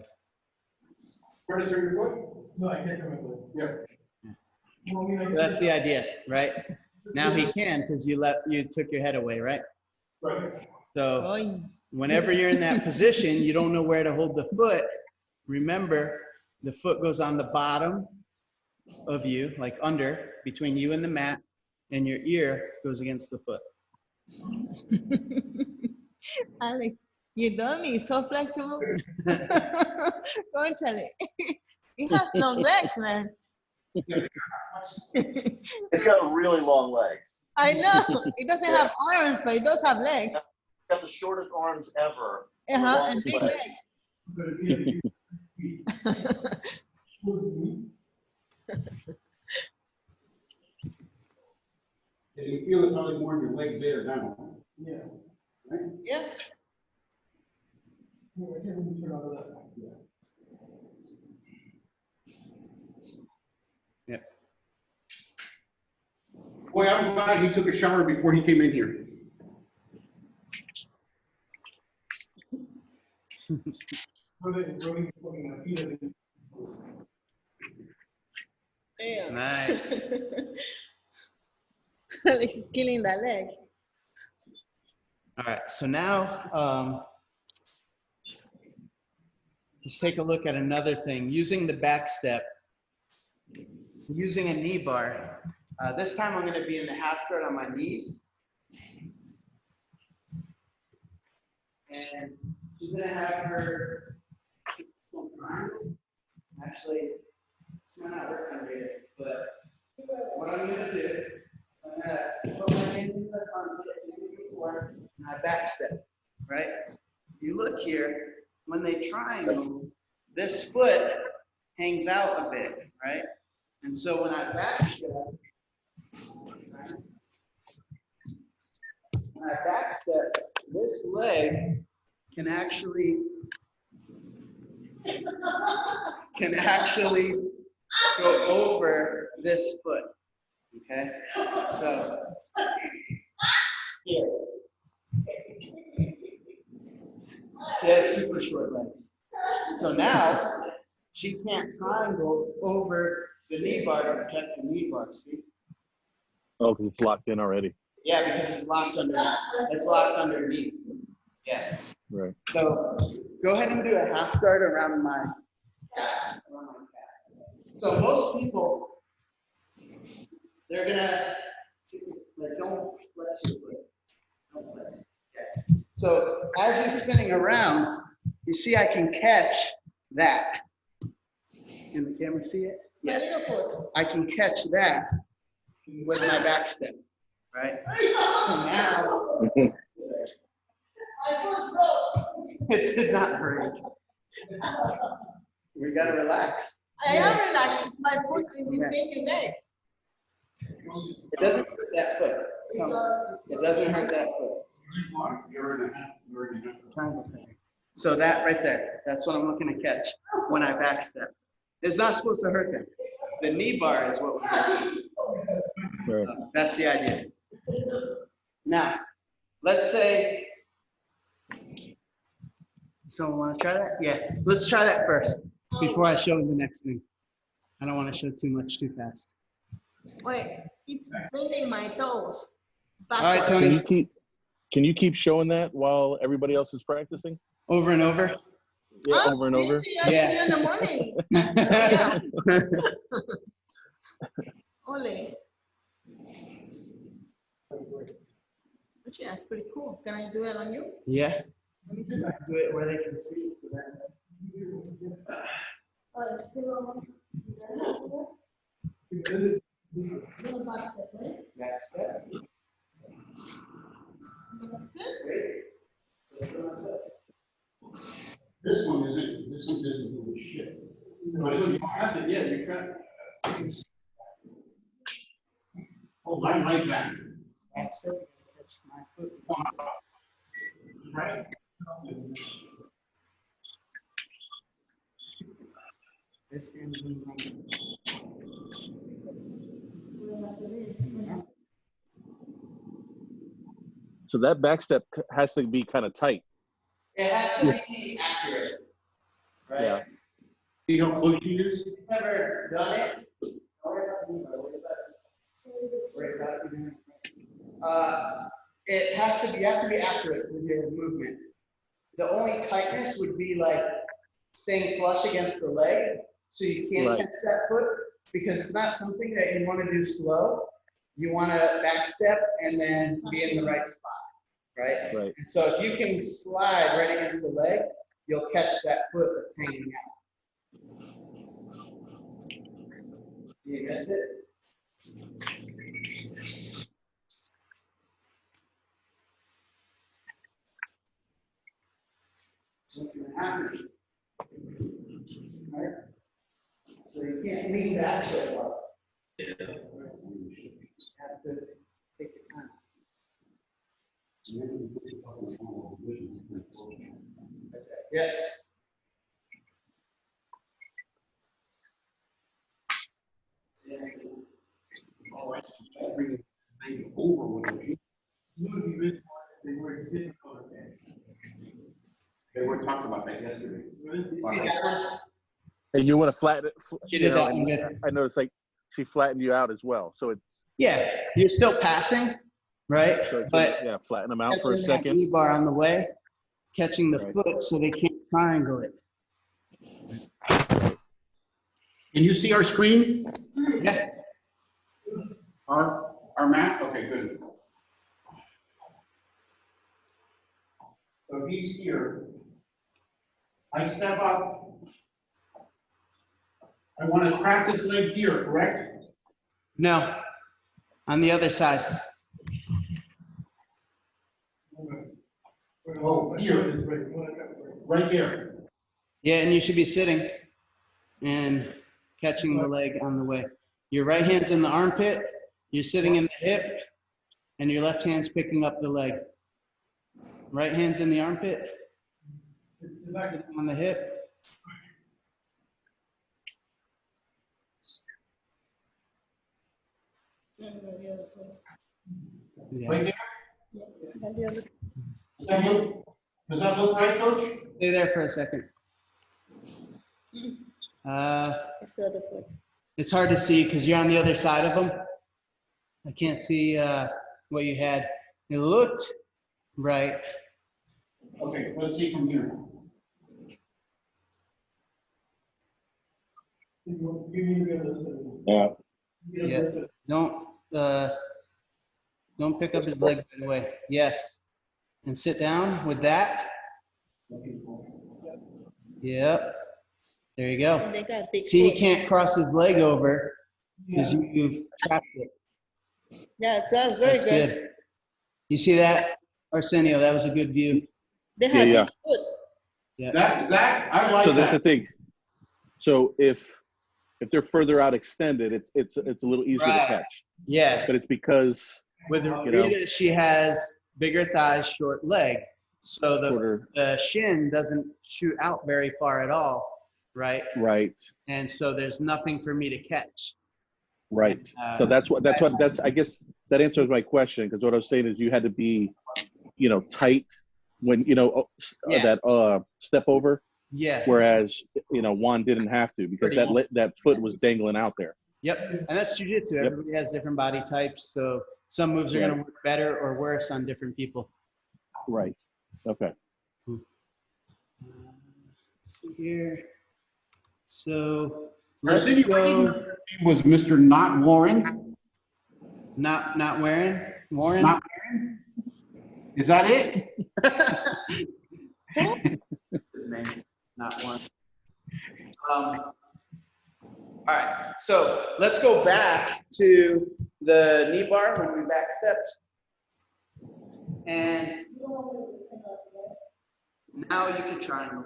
Speaker 4: Try to turn your foot?
Speaker 7: No, I can't remember.
Speaker 4: Yeah.
Speaker 7: Well, I mean, I
Speaker 5: So
Speaker 7: can-
Speaker 5: that's the idea, right? Now he can because you took your head away, right?
Speaker 7: Right.
Speaker 5: So
Speaker 2: Oh,
Speaker 5: whenever you're in that position, you don't know where to hold the foot. Remember, the foot goes on the bottom of you, like under, between you and the mat, and your ear goes against the foot.
Speaker 2: Alex, your dummy is so flexible. Go and tell it. He has long legs, man.
Speaker 6: It's got really long legs.
Speaker 2: I know. It doesn't have arms, but it does have legs.
Speaker 6: It's got the shortest arms ever.
Speaker 2: And big legs.
Speaker 7: But if
Speaker 4: You feel it probably more in your leg there now.
Speaker 7: yeah.
Speaker 4: Right?
Speaker 2: Yeah.
Speaker 7: No, I can't really turn out of that. Yeah.
Speaker 5: Yep.
Speaker 4: Boy, I'm glad he took a shower before he came in here.
Speaker 7: Rubbing my feet, I think.
Speaker 2: Damn.
Speaker 5: Nice.
Speaker 2: Alex is killing that leg.
Speaker 5: All right, so now let's take a look at another thing. Using the back step, using a knee bar. This time I'm going to be in the half guard on my knees. And she's going to have her actually, it's not working really, but what I'm going to do, I'm going to put my hands in the armpits before, and I back step, right? You look here, when they triangle, this foot hangs out a bit, right? And so when I back step, this leg can actually go over this foot, okay? So here. She has super short legs. So now she can't triangle over the knee bar to protect the knee bar, see?
Speaker 3: Oh, because it's locked in already.
Speaker 5: Yeah, because it's locked underneath. Yeah.
Speaker 3: Right.
Speaker 5: So go ahead and do a half guard around my calf. So most people, they're gonna, like, don't flex your foot. Don't flex. Okay. So as you're spinning around, you see I can catch that. Can the camera see it? Yeah. I can catch that with my back step, right? So now, it did not break. We gotta relax.
Speaker 2: I am relaxed. My foot in between your legs.
Speaker 5: It doesn't hurt that foot. It doesn't hurt that foot. So that right there, that's what I'm looking to catch when I back step. It's not supposed to hurt them. The knee bar is what we're doing.
Speaker 3: Right.
Speaker 5: That's the idea. Now, let's say, someone want to try that? Yeah, let's try that first before I show the next thing. I don't want to show too much too fast.
Speaker 2: Wait, it's bending my toes.
Speaker 5: All right,
Speaker 2: backwards.
Speaker 5: Tony.
Speaker 3: Can you keep showing that while everybody else is practicing?
Speaker 5: Over and over.
Speaker 3: Yeah,
Speaker 2: Oh,
Speaker 3: over and over.
Speaker 2: really? I see you in the morning. Ole. Actually, that's pretty cool. Can I do it on you?
Speaker 5: Yeah.
Speaker 2: Let me see.
Speaker 5: Do it where they can see. So that... Back step.
Speaker 4: This one isn't doing shit. But if you have it, yeah, you try. Oh, I like that.
Speaker 5: Back step. Catch my foot.
Speaker 4: Right.
Speaker 5: This hand moves on.
Speaker 3: So that back step has to be kind of tight.
Speaker 5: It has to be accurate, right?
Speaker 3: Yeah.
Speaker 4: See how close she is?
Speaker 5: If you've never done it, don't worry about me, but worry about it. It has to be, you have to be accurate with your movement. The only tightness would be like staying flush against the leg, so you can't
Speaker 3: Right.
Speaker 5: catch that foot, because it's not something that you want to do slow. You want to back step and then be in the right spot, right?
Speaker 3: Right.
Speaker 5: And so if you can slide right against the leg, you'll catch that foot that's hanging out. You missed it? So what's going to happen? Right? So you can't lean back so far. You have to take your time. Yes.
Speaker 4: Oh, I see. Bring it over with it.
Speaker 7: They were difficult attacks.
Speaker 4: They were talking about that yesterday.
Speaker 5: You see that one?
Speaker 3: And you want to flatten it.
Speaker 5: She did that one good.
Speaker 3: I noticed like she flattened you out as well. So it's
Speaker 5: Yeah, you're still passing, right?
Speaker 3: so it's
Speaker 5: But
Speaker 3: yeah, flatten them out for a
Speaker 5: catching that
Speaker 3: second.
Speaker 5: knee bar on the way, catching the
Speaker 3: Right.
Speaker 5: foot so they can't triangle it.
Speaker 4: Can you see our screen?
Speaker 5: Yeah.
Speaker 4: Our map? Okay, good. So he's here. I step up. I want to crack this leg here, correct?
Speaker 5: No, on the other side.
Speaker 4: Oh, here. Right there.
Speaker 5: Yeah, and you should be sitting and catching the leg on the way. Your right hand's in the armpit, you're sitting in the hip, and your left hand's picking up the leg. Right hand's in the armpit, on the hip. Yeah.
Speaker 4: Right there? Does that look right, Coach?
Speaker 5: Stay there for a second.
Speaker 2: It's the other foot.
Speaker 1: It's hard to see because you're on the other side of them. I can't see what you had. It looked right.
Speaker 4: Okay, let's see from here.
Speaker 3: Yeah.
Speaker 1: Yeah. Don't pick up his leg right away. Yes. And sit down with that. Yep. There you go.
Speaker 2: They got big
Speaker 1: See, he
Speaker 2: foot.
Speaker 1: can't cross his leg over because you've trapped it.
Speaker 2: Yeah, so that's very
Speaker 1: That's
Speaker 2: good.
Speaker 1: good. You see that, Arsenio? That was a good view.
Speaker 2: They have
Speaker 3: Yeah.
Speaker 2: big foot.
Speaker 1: Yeah.
Speaker 4: That, I like
Speaker 3: So that's the
Speaker 4: that.
Speaker 3: thing. So if they're further out extended, it's a little easier to
Speaker 1: Right.
Speaker 3: catch.
Speaker 1: Yeah.
Speaker 3: But it's because
Speaker 1: With
Speaker 3: you know,
Speaker 1: Rita, she has bigger thighs, short leg. So
Speaker 3: shorter,
Speaker 1: the shin doesn't shoot out very far at all, right?
Speaker 3: right,
Speaker 1: And so there's nothing for me to catch.
Speaker 3: right. So that's I guess that answers my question, because what I was saying is you had to be, tight when
Speaker 1: Yeah.
Speaker 3: that step over,
Speaker 1: Yeah.
Speaker 3: whereas Juan didn't have to, because that foot was dangling out there.
Speaker 1: Yep. And that's jujitsu.
Speaker 3: Yep.
Speaker 1: Everybody has different body types. So some moves are going to work better or worse on different people.
Speaker 3: Right. Okay.
Speaker 1: Let's see here. So let's go.
Speaker 4: Was Mr. Not Warren?
Speaker 1: Not wearing Warren.
Speaker 4: Not Warren? Is that it?
Speaker 1: His name, not one. All right, so let's go back to the knee bar when we back stepped. And now you can triangle.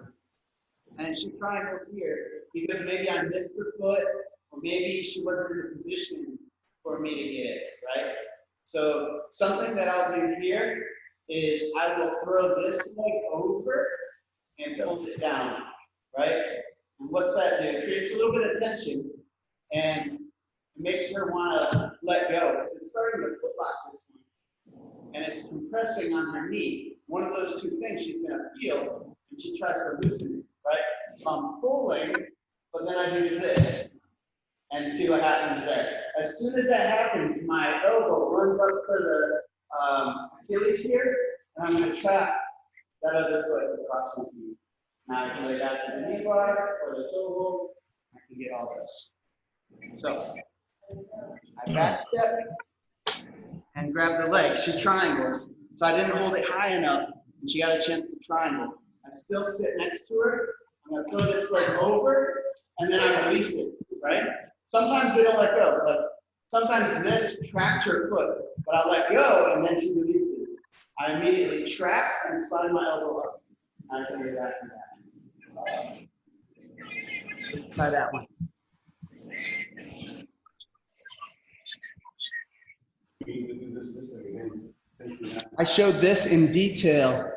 Speaker 1: And she triangles here because maybe I missed the foot, or maybe she wasn't in a position for me to get it, right? So something that I'll do here is I will throw this leg over and hold it down, right? And what's that do? It creates a little bit of tension and it makes her want to let go. It's starting to foot lock this one. And it's compressing on her knee. One of those two things she's going to feel, and she tries to loosen it, right? So I'm pulling, but then I do this. And see what happens there. As soon as that happens, my elbow runs up to the Achilles here, and I'm going to trap that other foot across the knee. Now I can lay back to the knee bar or the toe hold. I can get all this. So I back step and grab the leg. She triangles. So I didn't hold it high enough, and she got a chance to triangle. I still sit next to her. I'm going to throw this leg over, and then I release it, right? Sometimes they don't let go, but sometimes this tracks her foot, but I let go and then she releases. I immediately trap and slide my elbow up. I can get back and back. Try that one. I showed this in detail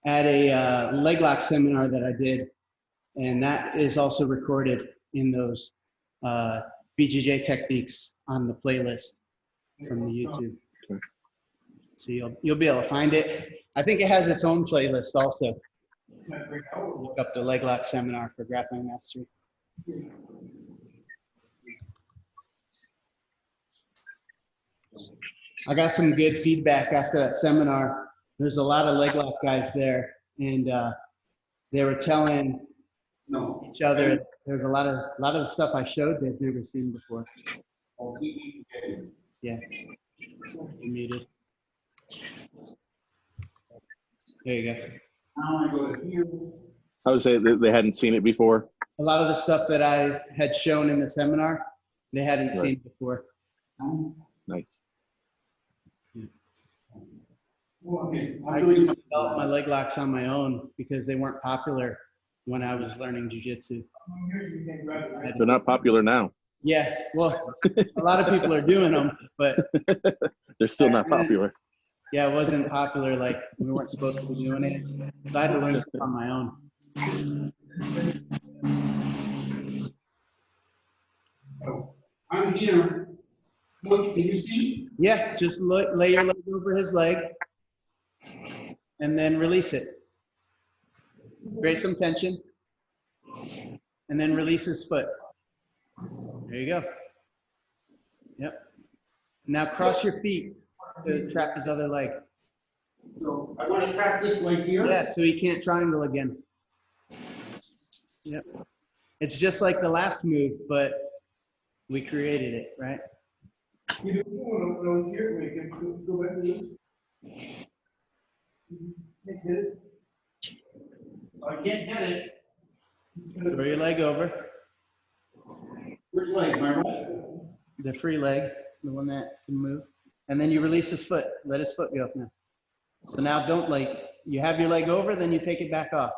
Speaker 1: at a leg lock seminar that I did, and that is also recorded in those BJJ techniques on the playlist from the YouTube. So you'll be able to find it. I think it has its own playlist also. Look up the leg lock seminar for grappling mastery. I got some good feedback after that seminar. There's a lot of leg lock guys there, and they were telling each other there's a lot of stuff I showed they've never seen before. Yeah. You're muted. There you go.
Speaker 4: Now I go to here.
Speaker 3: I would say that they hadn't seen it before.
Speaker 1: A lot of the stuff that I had shown in the seminar, they hadn't seen before.
Speaker 3: Nice.
Speaker 4: Okay,
Speaker 1: I
Speaker 4: I'm doing something.
Speaker 1: developed my leg locks on my own because they weren't popular when I was learning jiu-jitsu.
Speaker 3: They're not popular now.
Speaker 1: Yeah, well, a lot of people are doing them, but
Speaker 3: They're still not popular.
Speaker 1: yeah, it wasn't popular. Like we weren't supposed to be doing it. So I had to learn stuff on my own.
Speaker 4: I'm here. Look, can you see?
Speaker 1: Yeah, just lay your leg over his leg and then release it. Create some tension and then release his foot. There you go.
Speaker 5: Yep. Now cross your feet to trap his other leg.
Speaker 4: So I want to trap this leg here.
Speaker 5: Yeah, so he can't triangle again. Yep. It's just like the last move, but we created it, right?
Speaker 7: You know, when I was here, we can go back to this. Hit it.
Speaker 4: I can't get it.
Speaker 5: Throw your leg over.
Speaker 4: Which leg, my right?
Speaker 5: The free leg, the one that can move. And then you release his foot. Let his foot go now. So now don't you have your leg over, then you take it back off.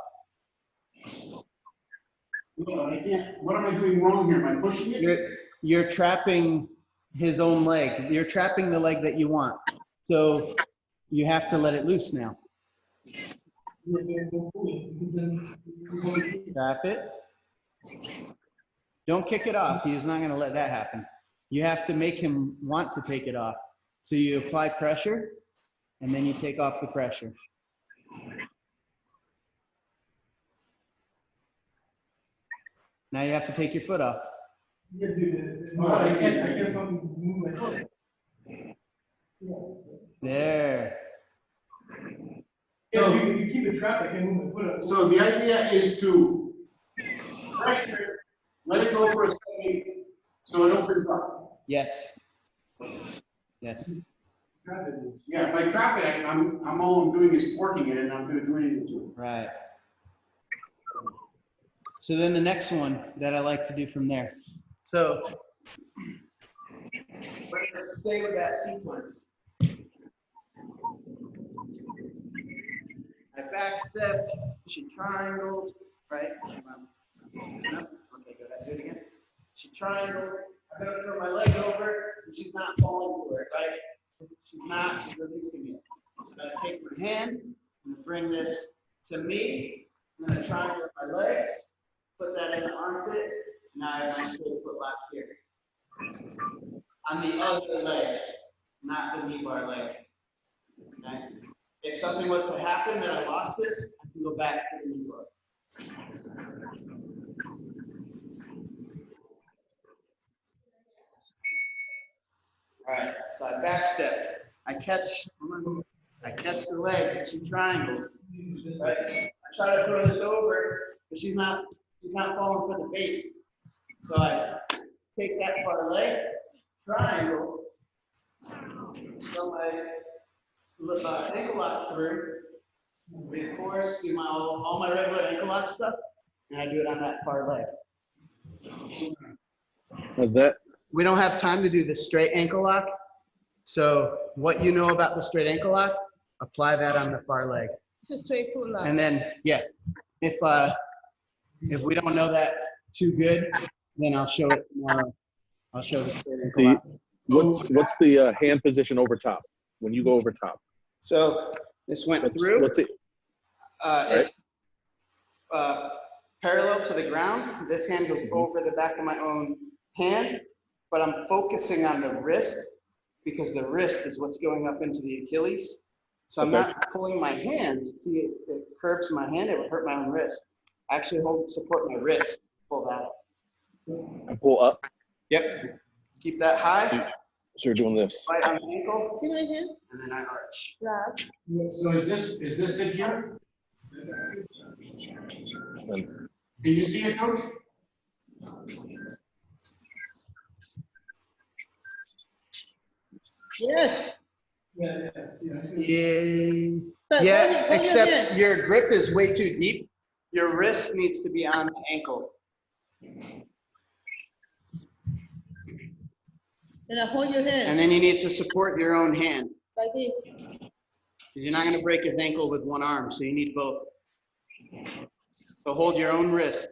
Speaker 4: No, I can't. What am I doing wrong here? Am I pushing it?
Speaker 5: You're trapping his own leg. You're trapping the leg that you want. So you have to let it loose now. Trap it. Don't kick it off. He's not going to let that happen. You have to make him want to take it off. So you apply pressure, and then you take off the pressure. Now you have to take your foot off.
Speaker 7: I can't fucking move my foot.
Speaker 5: There.
Speaker 7: Yeah, if you keep it trapped, I can't move my foot up.
Speaker 4: So the idea is to pressure, let it go for a second, so it opens up.
Speaker 5: Yes. Yes.
Speaker 4: Yeah, if I trap it, I'm all I'm doing is torquing it, and I'm going to do anything to it.
Speaker 5: Right. So then the next one that I like to do from there. So let's stay with that sequence. I back step, she triangled, right? Okay, go ahead, do it again. She triangled, I'm gonna throw my leg over, and she's not falling for it, right? She's not, she's releasing it. So I'm gonna take my hand, I'm gonna bring this to me, I'm gonna triangle with my legs, put that in the armpit, now I have my straight foot lock here. On the other leg, not the knee bar leg. Okay? If something was to happen that I lost this, I can go back to the knee bar. All right, so I back step. I catch the leg, and she triangles. Right? I try to throw this over, but she's not falling for the bait. So I take that far leg, triangle, throw my ankle lock through, of course, do all my regular ankle lock stuff, and I do it on that far leg. We don't have time to do the straight ankle lock, so what you know about the straight ankle lock, apply that on the far leg.
Speaker 2: It's a straight pull lock.
Speaker 5: And then, yeah, if we don't know that too good, then I'll show it tomorrow. I'll show the straight ankle lock.
Speaker 3: What's the hand position over top when you go over top?
Speaker 5: So this went through.
Speaker 3: What's it?
Speaker 5: It's parallel to the ground. This hand goes over the back of my own hand, but I'm focusing on the wrist because the wrist is what's going up into the Achilles. So I'm not pulling my hand. See, it curves my hand. It would hurt my own wrist. I actually support my wrist. Pull that up.
Speaker 3: And pull up.
Speaker 5: Yep. Keep that high.
Speaker 3: So you're doing this.
Speaker 5: Right on the ankle.
Speaker 2: See my hand?
Speaker 5: And then I arch.
Speaker 2: Grab.
Speaker 4: So is this it here?
Speaker 3: And
Speaker 4: Can you see it, Coach?
Speaker 2: Yes.
Speaker 7: Yeah.
Speaker 5: Yeah.
Speaker 2: But
Speaker 5: Yeah,
Speaker 2: hold your
Speaker 5: except
Speaker 2: hand.
Speaker 5: your grip is way too deep. Your wrist needs to be on the ankle.
Speaker 2: And I hold your
Speaker 5: And
Speaker 2: hand
Speaker 5: then you need to support your own hand.
Speaker 2: like this.
Speaker 5: You're not going to break his ankle with one arm, so you need both. So hold your own wrist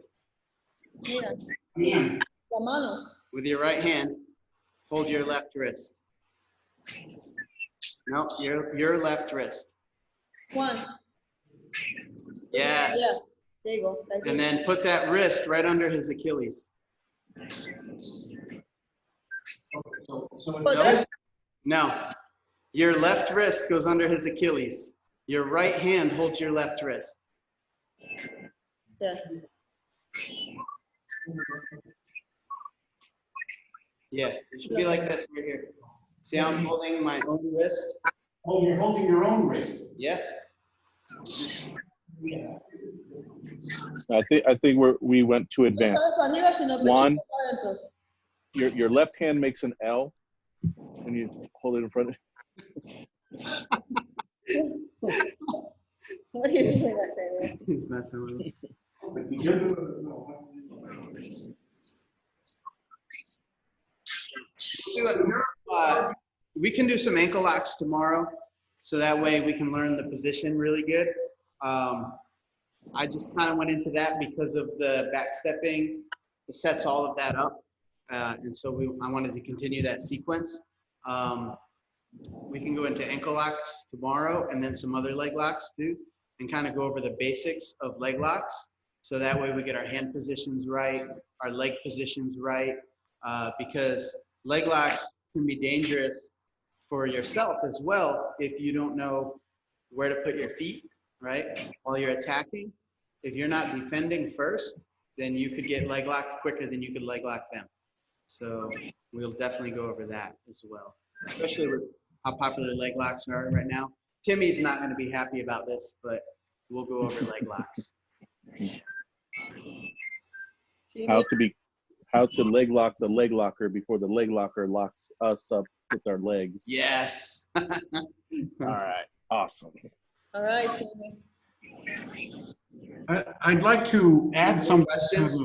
Speaker 2: Mira,
Speaker 4: Yeah.
Speaker 2: la mano.
Speaker 5: with your right hand. Hold your left wrist. No, your left wrist.
Speaker 2: One.
Speaker 5: Yes.
Speaker 2: Yeah. There you go. Like
Speaker 5: And
Speaker 2: this.
Speaker 5: then put that wrist right under his Achilles.
Speaker 4: So
Speaker 2: But that's
Speaker 5: No. Your left wrist goes under his Achilles. Your right hand holds your left wrist.
Speaker 2: yeah.
Speaker 5: Yeah, it should be like this right here. See how I'm holding my own wrist?
Speaker 4: Oh, you're holding your own wrist.
Speaker 5: Yeah.
Speaker 3: I think we went too advanced. One, your left hand makes an L when you hold it in front of
Speaker 2: What are you saying?
Speaker 5: He's messing with me. We can do some ankle locks tomorrow, so that way we can learn the position really good. I just kind of went into that because of the backstepping. It sets all of that up, and so I wanted to continue that sequence. We can go into ankle locks tomorrow, and then some other leg locks too, and kind of go over the basics of leg locks. So that way we get our hand positions right, our leg positions right, because leg locks can be dangerous for yourself as well if you don't know where to put your feet, right, while you're attacking. If you're not defending first, then you could get leg locked quicker than you could leg lock them. So we'll definitely go over that as well, especially with how popular leg locks are right now. Timmy's not going to be happy about this, but we'll go over leg locks.
Speaker 3: how to leg lock the leg locker before the leg locker locks us up with our legs.
Speaker 5: Yes.
Speaker 3: All right. Awesome.
Speaker 2: All right, Timmy.
Speaker 4: I'd like to add something.
Speaker 5: Questions?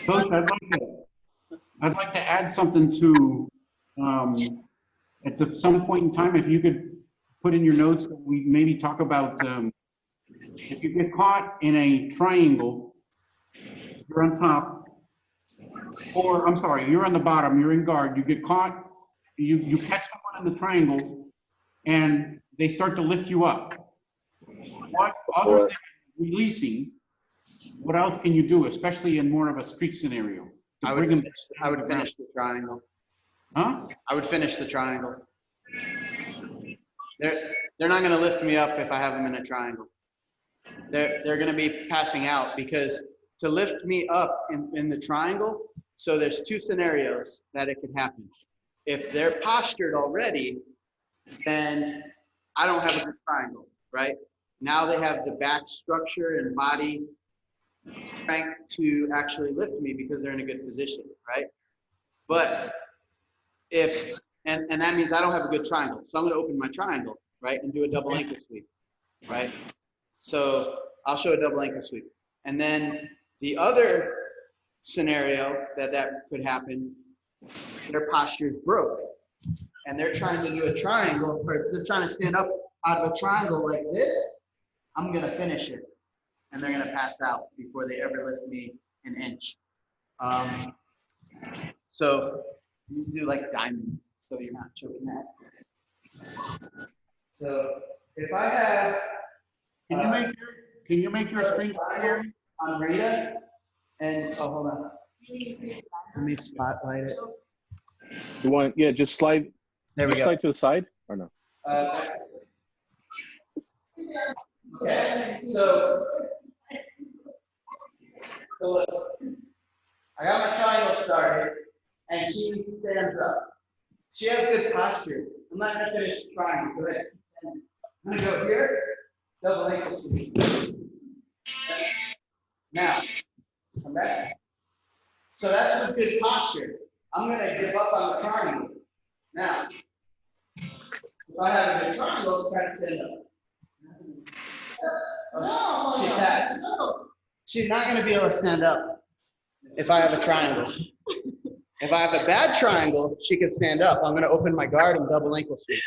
Speaker 4: Coach, I'd like to add something to, at some point in time, if you could put in your notes that we maybe talk about, if you get caught in a triangle, you're on top, or I'm sorry, you're on the bottom, you're in guard, you get caught, you catch someone in the triangle, and they start to lift you up. What other than releasing, what else can you do, especially in more of a street scenario?
Speaker 5: I would finish the triangle.
Speaker 4: Huh?
Speaker 5: I would finish the triangle. They're not going to lift me up if I have them in a triangle. They're going to be passing out, because to lift me up in the triangle, so there's two scenarios that it could happen. If they're postured already, then I don't have a good triangle, right? Now they have the back structure and body strength to actually lift me because they're in a good position, right? But and that means I don't have a good triangle. So I'm going to open my triangle, right, and do a double ankle sweep, right? So I'll show a double ankle sweep. And then the other scenario that could happen, their posture's broke, and they're trying to do a triangle, or they're trying to stand up out of a triangle like this. I'm going to finish it, and they're going to pass out before they ever lift me an inch. So you do like diamond, so you're not choking that. So if I have,
Speaker 4: can you make your screen clear?
Speaker 5: on Rita, and hold on, let me spotlight it.
Speaker 3: You want, yeah, just slide.
Speaker 5: There we go.
Speaker 3: Slide to the side or no?
Speaker 5: Okay, so look, I got my triangle started, and she stands up. She has good posture. I'm not going to finish the triangle. Go ahead. I'm going to go here, double ankle sweep. Now, come back. So that's with good posture. I'm going to give up on the triangle. Now, if I have a good triangle, try to stand up. She taps. She's not going to be able to stand up if I have a triangle. If I have a bad triangle, she can stand up. I'm going to open my guard and double ankle sweep.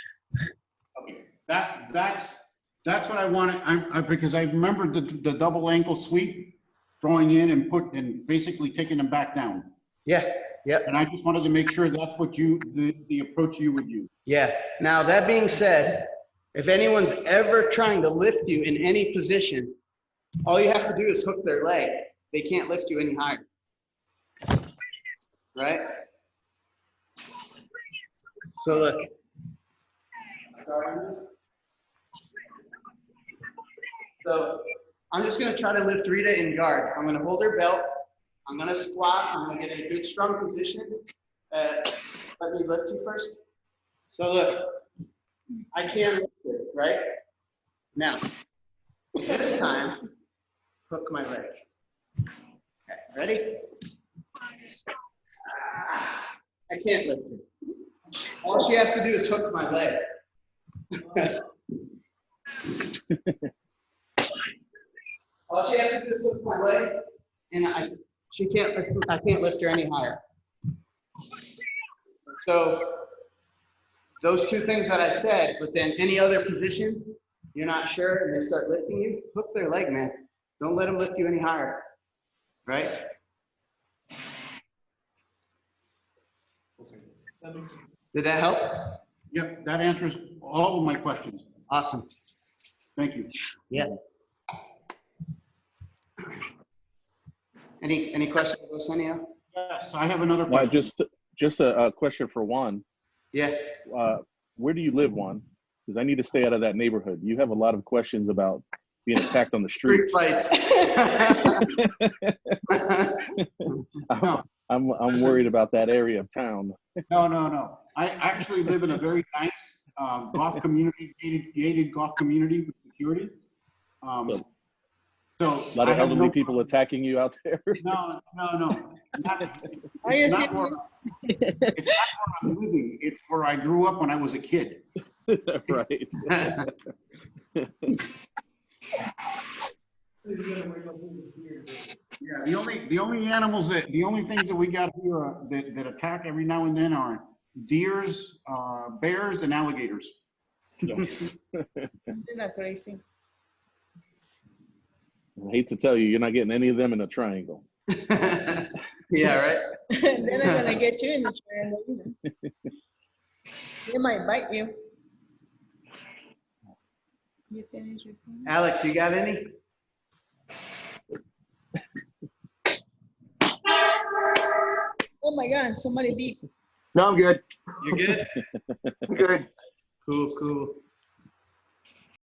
Speaker 4: Okay. That's what I wanted. Because I remember the double ankle sweep, drawing in and basically taking them back down.
Speaker 5: Yeah. Yep.
Speaker 4: And I just wanted to make sure that's what the approach you would use.
Speaker 5: Yeah. Now, that being said, if anyone's ever trying to lift you in any position, all you have to do is hook their leg. They can't lift you any higher. Right? So look. So I'm just going to try to lift Rita in guard. I'm going to hold her belt. I'm going to squat. I'm going to get in a good strong position. let me lift you first. So look, I can lift it, right? Now, this time, hook my leg. Okay, ready? I can't lift it. All she has to do is hook my leg. All she has to do is hook my leg, and I can't lift her any higher. So those two things that I said, but then any other position, you're not sure, and they start lifting you, hook their leg, man. Don't let them lift you any higher, right?
Speaker 7: Okay. That makes sense.
Speaker 5: Did that help?
Speaker 4: Yep, that answers all of my questions.
Speaker 5: Awesome.
Speaker 4: Thank you.
Speaker 5: Yeah. Any questions, Arsenio?
Speaker 4: Yes, I have another
Speaker 3: Well,
Speaker 4: question.
Speaker 3: just a question for Juan.
Speaker 5: Yeah.
Speaker 3: Where do you live, Juan? Because I need to stay out of that neighborhood. You have a lot of questions about being attacked on the
Speaker 5: Street
Speaker 3: streets.
Speaker 5: fights.
Speaker 3: I'm worried about that area of town.
Speaker 4: No. I actually live in a very nice golf community, gated golf community with security. So
Speaker 3: A lot
Speaker 4: I
Speaker 3: of
Speaker 4: have
Speaker 3: elderly
Speaker 4: no
Speaker 3: people attacking you out there.
Speaker 4: No.
Speaker 2: Are you
Speaker 4: It's not
Speaker 2: serious?
Speaker 4: where I'm living. It's where I grew up when I was a kid.
Speaker 3: Right.
Speaker 4: Yeah, the only things that we got here that attack every now and then are deers, bears, and alligators.
Speaker 3: Yes.
Speaker 2: Isn't that crazy?
Speaker 3: I hate to tell you, you're not getting any of them in a triangle.
Speaker 5: Yeah, right?
Speaker 2: They're not gonna get you in the triangle either. They might bite you. You finish your thing?
Speaker 5: Alex, you got any?
Speaker 2: Oh my God, somebody beat.
Speaker 6: No, I'm good.
Speaker 5: You're good?
Speaker 6: I'm good.
Speaker 5: Cool.